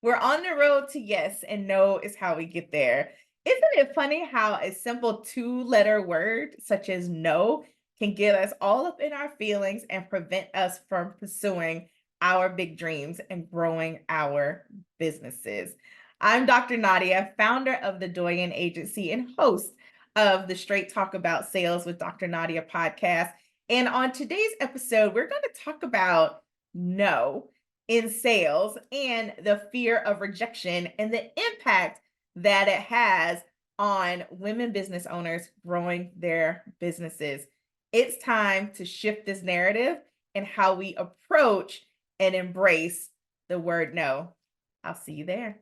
We're on the road to yes, and no is how we get there. Isn't it funny how a simple two-letter word such as no can get us all up in our feelings and prevent us from pursuing our big dreams and growing our businesses? I'm Dr. Nadia, founder of the Doyen Agency and host of the Straight Talk About Sales with Dr. Nadia podcast. And on today's episode, we're going to talk about no in sales and the fear of rejection and the impact that it has on women business owners growing their businesses. It's time to shift this narrative and how we approach and embrace the word no. I'll see you there.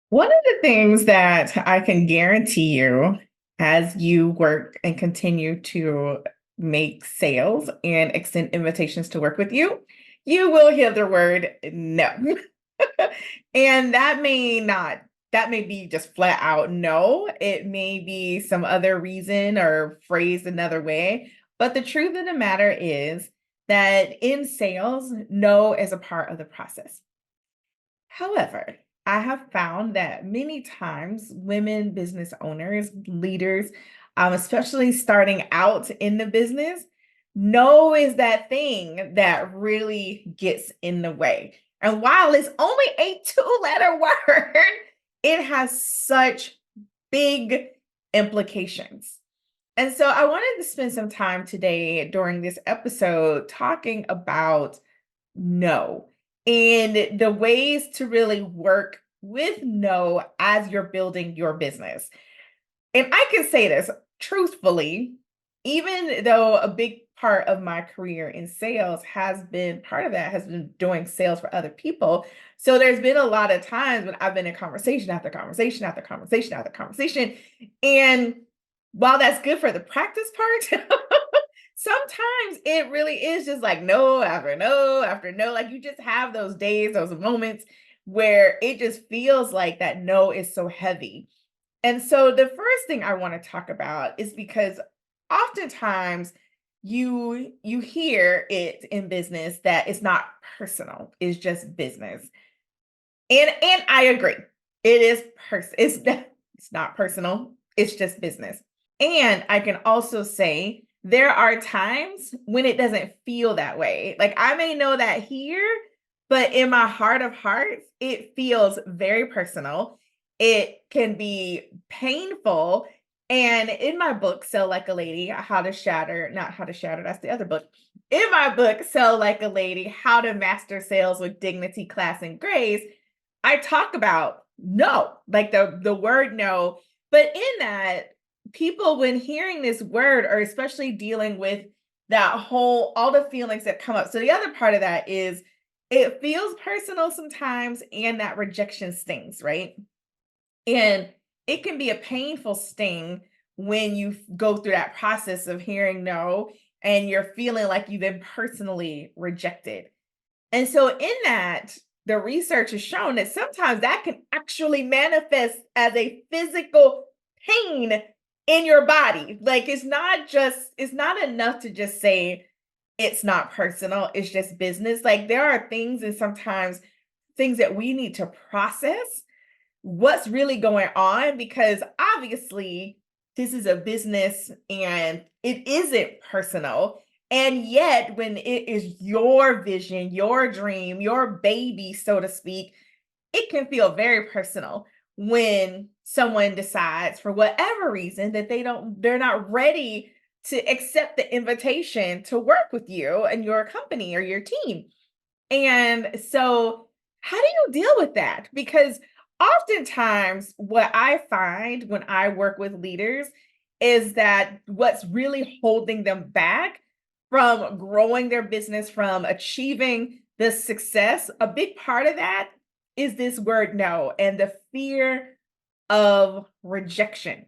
One of the things that I can guarantee you as you work and continue to make sales and extend invitations to work with you, you will hear the word no. And that may be just flat out no. It may be some other reason or phrased another way. But the truth of the matter is that in sales, no is a part of the process. However, I have found that many times women business owners, leaders, especially starting out in the business, no is that thing that really gets in the way. And while it's only a two-letter word, it has such big implications. And so I wanted to spend some time today during this episode talking about no and the ways to really work with no as you're building your business. And I can say this truthfully, even though a big part of my career in sales has been part of that has been doing sales for other people. So there's been a lot of times when I've been in conversation after conversation after conversation after conversation. And while that's good for the practice part, sometimes it really is just like no after no after no. Like you just have those days, those moments where it just feels like that no is so heavy. And so the first thing I want to talk about is because oftentimes you hear it in business that it's not personal, it's just business. And I agree. It is it's not personal, it's just business. And I can also say there are times when it doesn't feel that way. Like I may know that here, but in my heart of hearts, it feels very personal. It can be painful. And in my book, Sell Like a Lady, not How to Shatter, that's the other book. In my book, Sell Like a Lady, How to Master Sales with Dignity, Class, and Grace, I talk about no, like the word no. But in that, people when hearing this word or especially dealing with that whole all the feelings that come up. So the other part of that is it feels personal sometimes and that rejection stings, right? And it can be a painful sting when you go through that process of hearing no and you're feeling like you've been personally rejected. And so in that, the research has shown that sometimes that can actually manifest as a physical pain in your body. Like it's not enough to just say it's not personal, it's just business. Like there are things and sometimes things that we need to process what's really going on because obviously this is a business and it isn't personal. And yet, when it is your vision, your dream, your baby, so to speak, it can feel very personal when someone decides for whatever reason that they're not ready to accept the invitation to work with you and your company or your team. And so, how do you deal with that? Because oftentimes, what I find when I work with leaders is that what's really holding them back from growing their business, from achieving the success, a big part of that is this word no and the fear of rejection.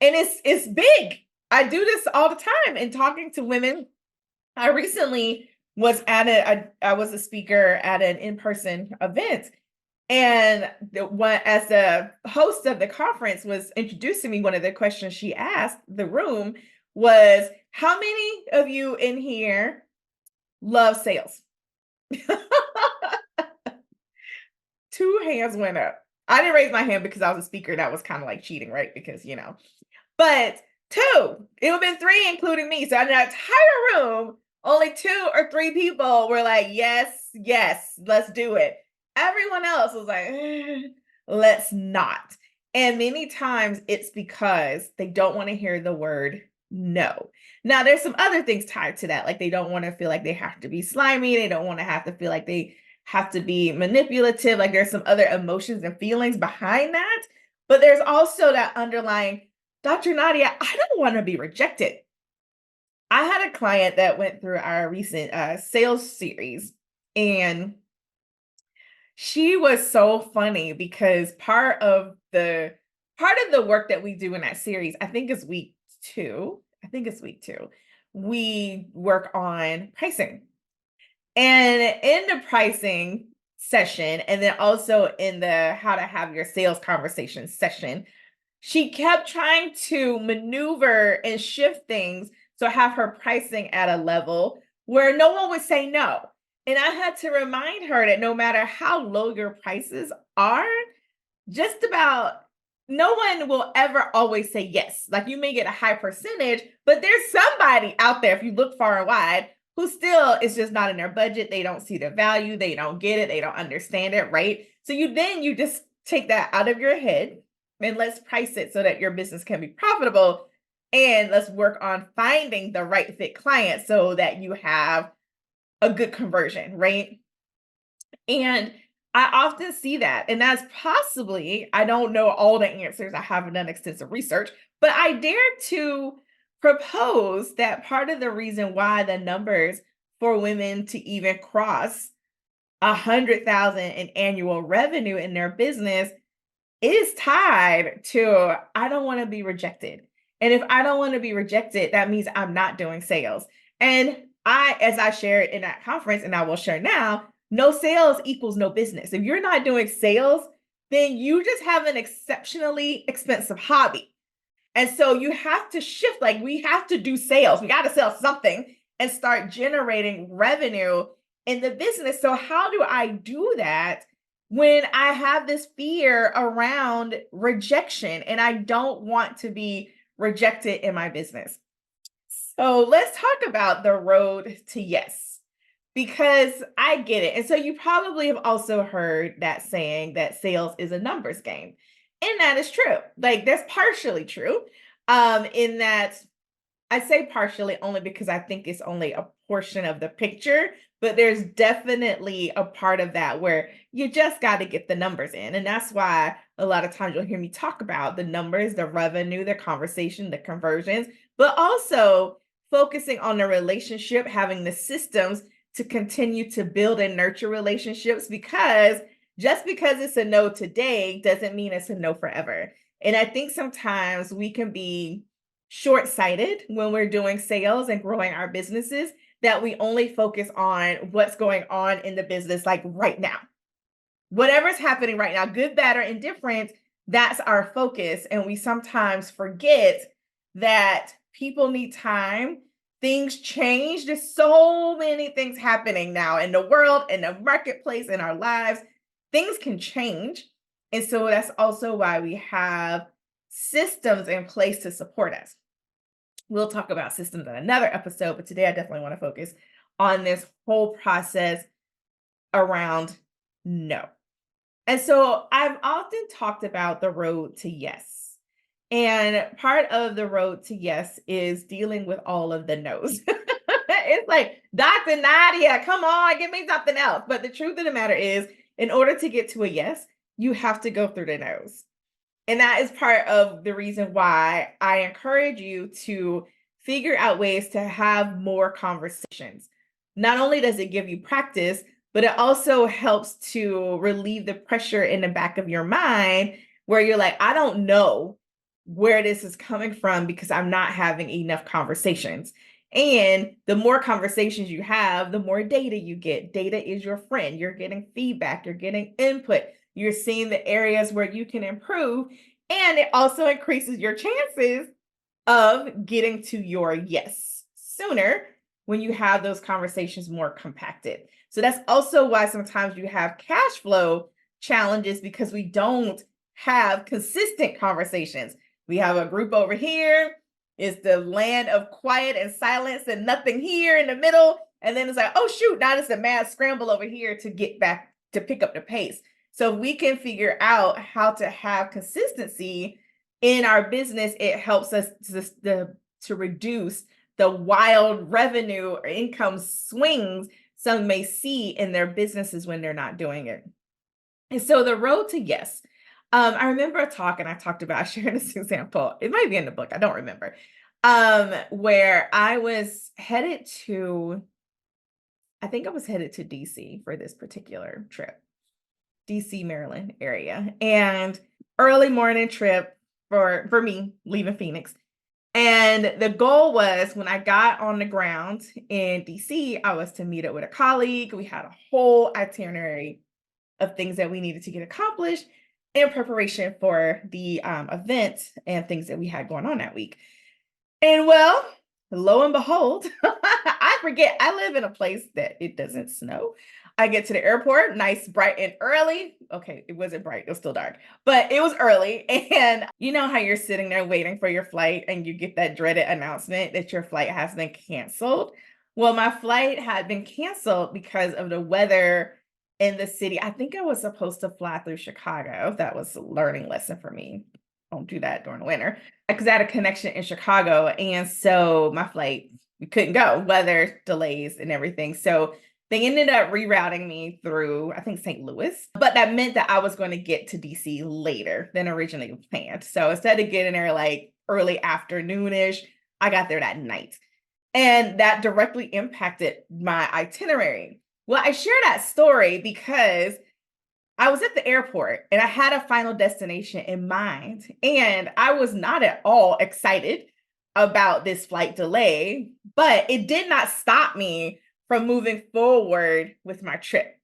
And it's big. I do this all the time in talking to women. I recently was at I was a speaker at an in-person event, and the one as the host of the conference was introducing me, one of the questions she asked the room was, how many of you in here love sales? Two hands went up. I didn't raise my hand because I was a speaker. That was kind of like cheating, right? Because, but two, it would have been three, including me. So in the entire room, only two or three people were like, yes, yes, let's do it. Everyone else was like, let's not. And many times it's because they don't want to hear the word no. Now, there's some other things tied to that. Like they don't want to feel like they have to be slimy. They don't want to have to feel like they have to be manipulative. Like there's some other emotions and feelings behind that. But there's also that underlying, Dr. Nadia, I don't want to be rejected. I had a client that went through our recent sales series, and she was so funny because part of the work that we do in that series, I think is week 2. I think it's week 2. We work on pricing. And in the pricing session, and then also in the how to have your sales conversation session, she kept trying to maneuver and shift things so have her pricing at a level where no one would say no. And I had to remind her that no matter how low your prices are, just about no one will ever always say yes. Like you may get a high percentage, but there's somebody out there, if you look far and wide, who still is just not in their budget. They don't see the value, they don't get it, they don't understand it, right? So you just take that out of your head and let's price it so that your business can be profitable. And let's work on finding the right fit client so that you have a good conversion, right? And I often see that. And that's possibly, I don't know all the answers. I haven't done extensive research, but I dare to propose that part of the reason why the numbers for women to even cross 100,000 in annual revenue in their business is tied to, I don't want to be rejected. And if I don't want to be rejected, that means I'm not doing sales. And as I shared in that conference, and I will share now, no sales equals no business. If you're not doing sales, then you just have an exceptionally expensive hobby. And so you have to shift, like we have to do sales. We got to sell something and start generating revenue in the business. So how do I do that when I have this fear around rejection and I don't want to be rejected in my business? So let's talk about the road to yes, because I get it. And so you probably have also heard that saying that sales is a numbers game. And that is true. Like that's partially true. In that I say partially only because I think it's only a portion of the picture, but there's definitely a part of that where you just got to get the numbers in. And that's why a lot of times you'll hear me talk about the numbers, the revenue, the conversation, the conversions, but also focusing on the relationship, having the systems to continue to build and nurture relationships, because just because it's a no today doesn't mean it's a no forever. And I think sometimes we can be short-sighted when we're doing sales and growing our businesses, that we only focus on what's going on in the business like right now. Whatever's happening right now, good, bad, or indifferent, that's our focus. And we sometimes forget that people need time. Things change. There's so many things happening now in the world, in the marketplace, in our lives. Things can change. And so that's also why we have systems in place to support us. We'll talk about systems in another episode, but today I definitely want to focus on this whole process around no. And so I've often talked about the road to yes. And part of the road to yes is dealing with all of the no's. It's like, Dr. Nadia, come on, give me something else. But the truth of the matter is, in order to get to a yes, you have to go through the no's. And that is part of the reason why I encourage you to figure out ways to have more conversations. Not only does it give you practice, but it also helps to relieve the pressure in the back of your mind where you're like, I don't know where this is coming from because I'm not having enough conversations. And the more conversations you have, the more data you get. Data is your friend. You're getting feedback, you're getting input, you're seeing the areas where you can improve. And it also increases your chances of getting to your yes sooner when you have those conversations more compacted. So that's also why sometimes you have cash flow challenges because we don't have consistent conversations. We have a group over here. It's the land of quiet and silence and nothing here in the middle. And then it's like, oh, shoot, now it's a mad scramble over here to get back to pick up the pace. So we can figure out how to have consistency in our business. It helps us to reduce the wild revenue or income swings some may see in their businesses when they're not doing it. And so the road to yes. I remember a talk, and I talked about, I shared this example. It might be in the book. I don't remember. Where I was headed to, I think I was headed to DC for this particular trip, DC, Maryland area, and early morning trip for me leaving Phoenix. And the goal was when I got on the ground in DC, I was to meet up with a colleague. We had a whole itinerary of things that we needed to get accomplished in preparation for the event and things that we had going on that week. And well, lo and behold, I forget I live in a place that it doesn't snow. I get to the airport, nice, bright and early. Okay, it wasn't bright, it was still dark, but it was early. And you know how you're sitting there waiting for your flight and you get that dreaded announcement that your flight has been canceled. Well, my flight had been canceled because of the weather in the city. I think I was supposed to fly through Chicago. That was a learning lesson for me. Don't do that during the winter because I had a connection in Chicago. And so my flight, we couldn't go, weather delays and everything. So they ended up rerouting me through, I think, St. Louis. But that meant that I was going to get to DC later than originally planned. So instead of getting there like early afternoonish, I got there that night. And that directly impacted my itinerary. Well, I share that story because I was at the airport and I had a final destination in mind. And I was not at all excited about this flight delay, but it did not stop me from moving forward with my trip.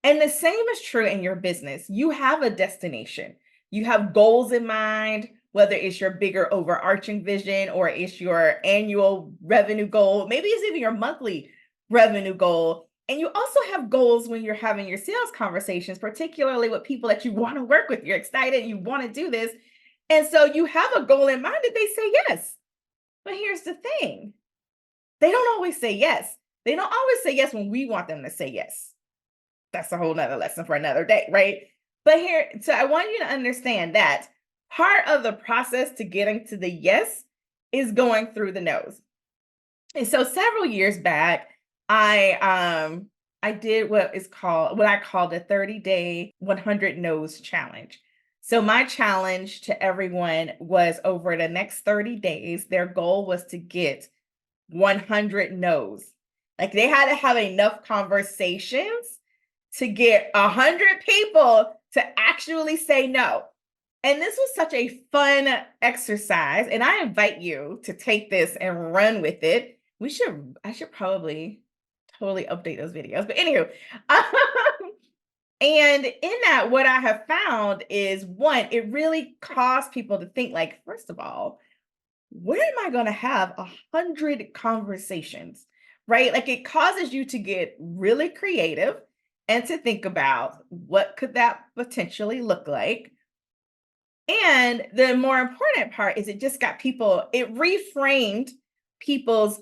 And the same is true in your business. You have a destination, you have goals in mind, whether it's your bigger overarching vision or it's your annual revenue goal, maybe it's even your monthly revenue goal. And you also have goals when you're having your sales conversations, particularly with people that you want to work with. You're excited, you want to do this. And so you have a goal in mind that they say yes. But here's the thing, they don't always say yes. They don't always say yes when we want them to say yes. That's a whole nother lesson for another day, right? But here, so I want you to understand that part of the process to getting to the yes is going through the no's. And so several years back, I did what I called a 30-day 100 no's challenge. So my challenge to everyone was over the next 30 days, their goal was to get 100 no's. Like they had to have enough conversations to get 100 people to actually say no. And this was such a fun exercise. And I invite you to take this and run with it. I should probably totally update those videos. But anywho, and in that, what I have found is one, it really caused people to think like, first of all, where am I going to have 100 conversations, right? Like it causes you to get really creative and to think about what could that potentially look like. And the more important part is it reframed people's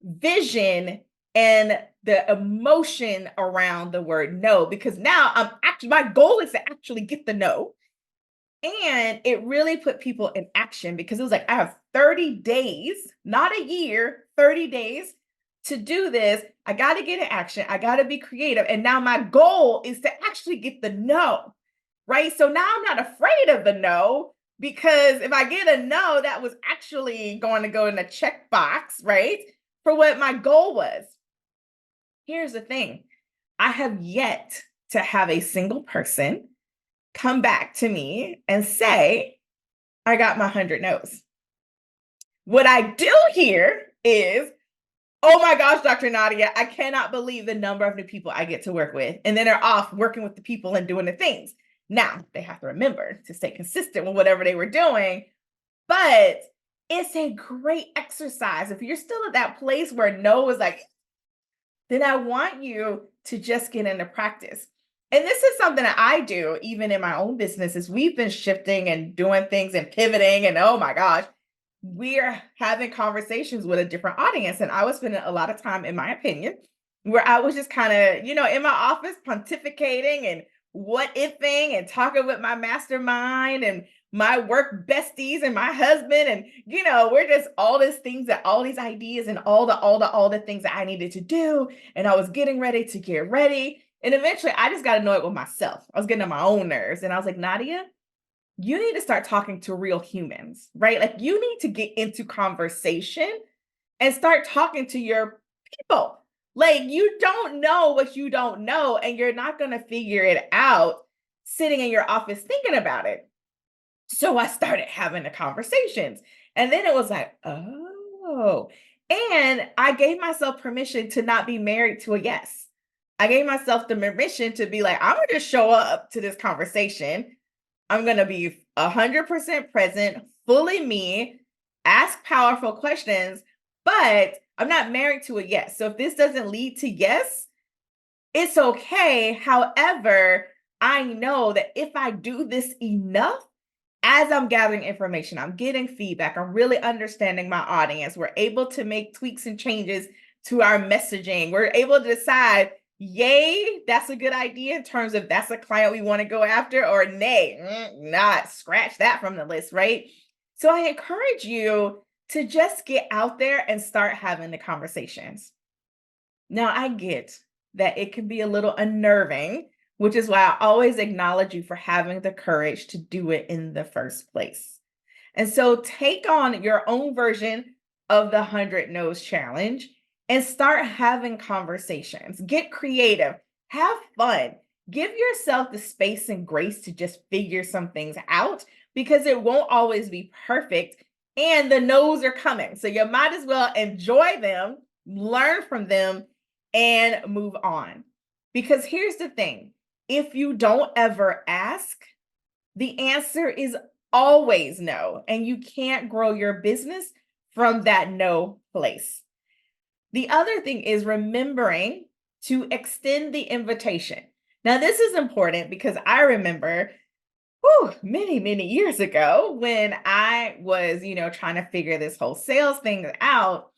vision and the emotion around the word no, because now my goal is to actually get the no. And it really put people in action because it was like, I have 30 days, not a year, 30 days to do this. I got to get in action. I got to be creative. And now my goal is to actually get the no, right? So now I'm not afraid of the no because if I get a no, that was actually going to go in the checkbox, right? For what my goal was. Here's the thing. I have yet to have a single person come back to me and say, I got my 100 no's. What I do hear is, oh my gosh, Dr. Nadia, I cannot believe the number of new people I get to work with. And then they're off working with the people and doing the things. Now, they have to remember to stay consistent with whatever they were doing, but it's a great exercise. If you're still at that place where no is like, then I want you to just get into practice. And this is something that I do even in my own business is we've been shifting and doing things and pivoting and oh my gosh, we're having conversations with a different audience. And I was spending a lot of time, in my opinion, where I was just kind of, in my office pontificating and what ifing and talking with my mastermind and my work besties and my husband. And, we're just all these things that all these ideas and all the things that I needed to do. And I was getting ready to get ready. And eventually I just got to know it with myself. I was getting on my own nerves. And I was like, Nadia, you need to start talking to real humans, right? Like you need to get into conversation and start talking to your people. Like you don't know what you don't know, and you're not going to figure it out sitting in your office thinking about it. So I started having the conversations. And then it was like, oh, and I gave myself permission to not be married to a yes. I gave myself the permission to be like, I'm going to show up to this conversation. I'm going to be 100% present, fully me, ask powerful questions, but I'm not married to a yes. So if this doesn't lead to yes, it's okay. However, I know that if I do this enough, as I'm gathering information, I'm getting feedback, I'm really understanding my audience. We're able to make tweaks and changes to our messaging. We're able to decide, yay, that's a good idea in terms of that's a client we want to go after, or nay, not scratch that from the list, right? So I encourage you to just get out there and start having the conversations. Now, I get that it can be a little unnerving, which is why I always acknowledge you for having the courage to do it in the first place. And so take on your own version of the 100 No's challenge and start having conversations. Get creative, have fun, give yourself the space and grace to just figure some things out because it won't always be perfect and the no's are coming. So you might as well enjoy them, learn from them, and move on. Because here's the thing, if you don't ever ask, the answer is always no, and you can't grow your business from that no place. The other thing is remembering to extend the invitation. Now, this is important because I remember many, many years ago when I was, trying to figure this whole sales thing out,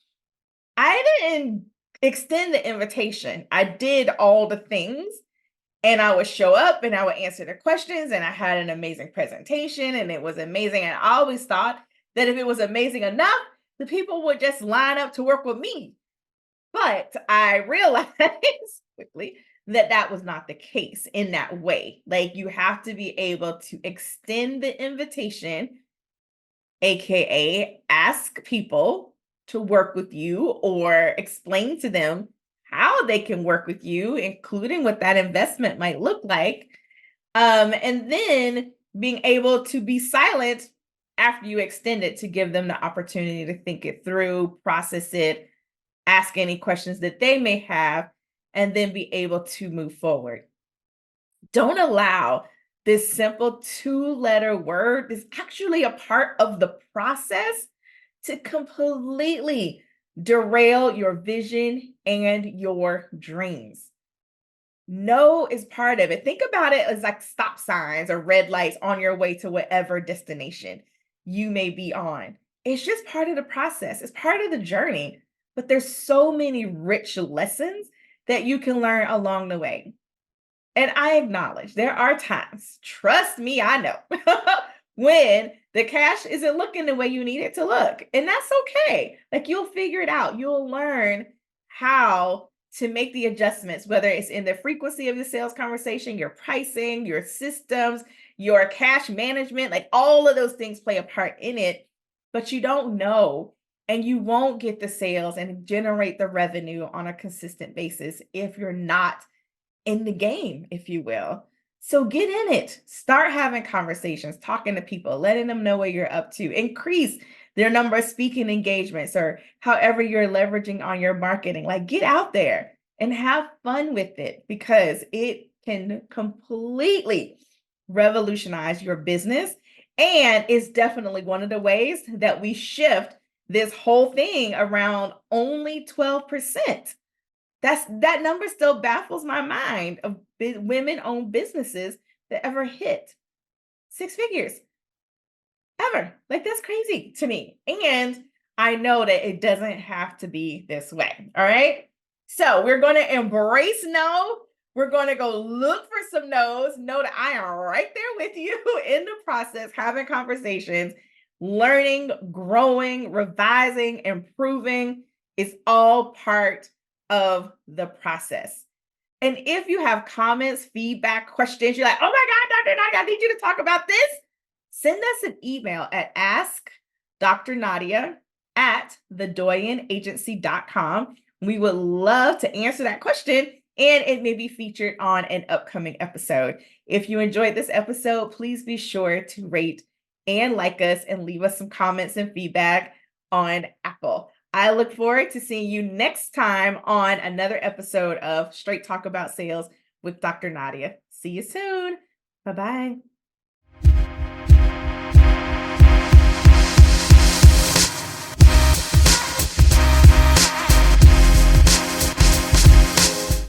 I didn't extend the invitation. I did all the things and I would show up and I would answer the questions and I had an amazing presentation and it was amazing. And I always thought that if it was amazing enough, the people would just line up to work with me. But I realized quickly that that was not the case in that way. Like you have to be able to extend the invitation, AKA ask people to work with you or explain to them how they can work with you, including what that investment might look like. And then being able to be silent after you extend it to give them the opportunity to think it through, process it, ask any questions that they may have, and then be able to move forward. Don't allow this simple 2-letter word is actually a part of the process to completely derail your vision and your dreams. No is part of it. Think about it as like stop signs or red lights on your way to whatever destination you may be on. It's just part of the process. It's part of the journey. But there's so many rich lessons that you can learn along the way. And I acknowledge there are times, trust me, I know, when the cash isn't looking the way you need it to look. And that's okay. Like you'll figure it out. You'll learn how to make the adjustments, whether it's in the frequency of the sales conversation, your pricing, your systems, your cash management, like all of those things play a part in it, but you don't know. And you won't get the sales and generate the revenue on a consistent basis if you're not in the game, if you will. So get in it. Start having conversations, talking to people, letting them know what you're up to. Increase their number of speaking engagements or however you're leveraging on your marketing. Like get out there and have fun with it because it can completely revolutionize your business. And it's definitely one of the ways that we shift this whole thing around only 12%. That number still baffles my mind of women-owned businesses that ever hit six figures ever. Like that's crazy to me. And I know that it doesn't have to be this way. All right. So we're going to embrace no. We're going to go look for some no's. Know that I am right there with you in the process, having conversations, learning, growing, revising, improving is all part of the process. And if you have comments, feedback, questions, you're like, oh my God, Dr. Nadia, I need you to talk about this. Send us an email at askdrnadia@thedoyenagency.com. We would love to answer that question and it may be featured on an upcoming episode. If you enjoyed this episode, please be sure to rate and like us and leave us some comments and feedback on Apple. I look forward to seeing you next time on another episode of Straight Talk About Sales with Dr. Nadia. See you soon. Bye-bye.